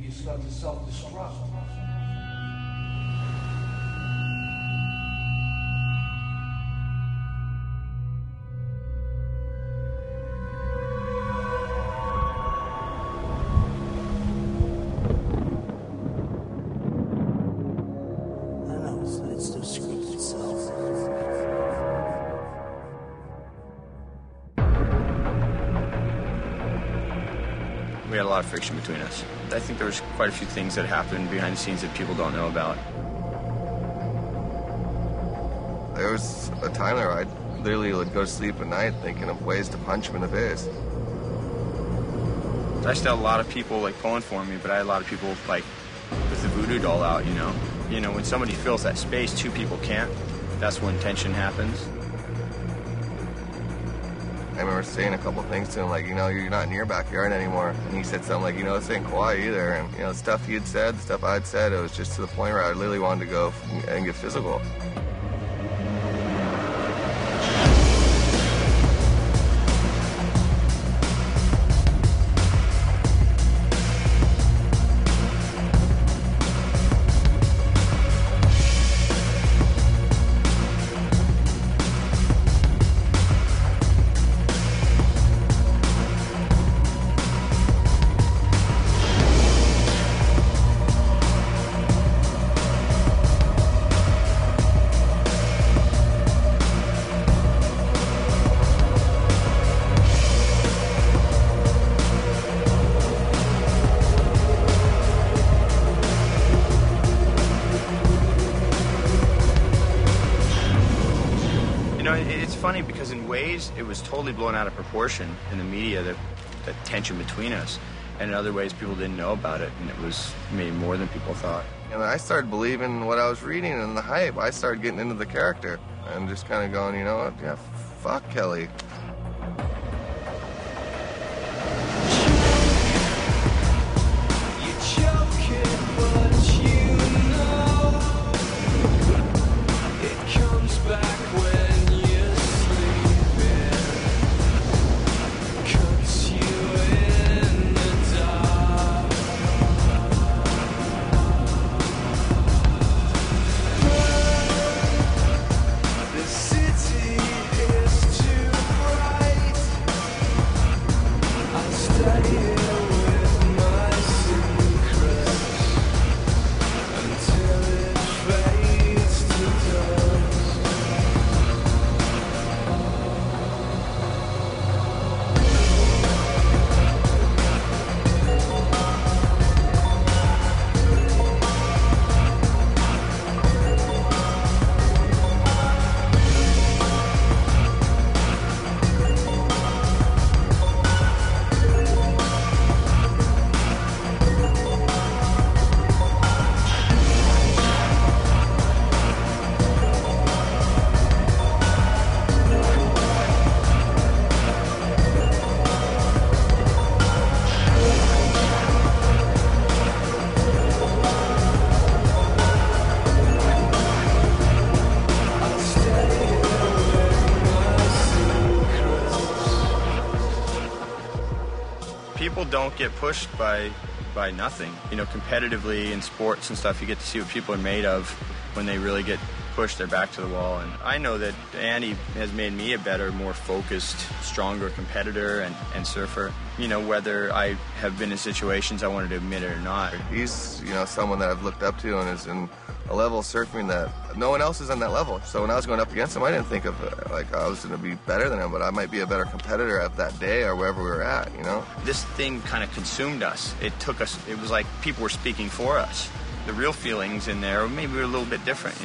you start to self-destruct. We had a lot of friction between us. I think there was quite a few things that happened behind the scenes that people don't know about. There was a time there I literally would go to sleep at night thinking of ways to punch him in the face. I still had a lot of people like pulling for me, but I had a lot of people like with the voodoo doll out, you know. You know, when somebody fills that space, two people can't. That's when tension happens. I remember saying a couple things to him, like, you're not in your backyard anymore. And he said something like, this ain't quiet either. And, the stuff he had said, the stuff I'd said, it was just to the point where I literally wanted to go and get physical. It's funny because in ways it was totally blown out of proportion in the media, the tension between us, and in other ways people didn't know about it, and it was maybe more than people thought. And I started believing what I was reading and the hype. I started getting into the character and just kind of going, yeah, fuck Kelly. People don't get pushed by nothing. Competitively in sports and stuff, you get to see what people are made of when they really get pushed their back to the wall. And I know that Andy has made me a better, more focused, stronger competitor and surfer. Whether I have been in situations I wanted to admit it or not. He's, someone that I've looked up to and is in a level of surfing that no one else is on that level. So when I was going up against him, I didn't think of I was going to be better than him, but I might be a better competitor at that day or wherever we were at, This thing kind of consumed us. It took us, it was like people were speaking for us. The real feelings in there maybe were a little bit different,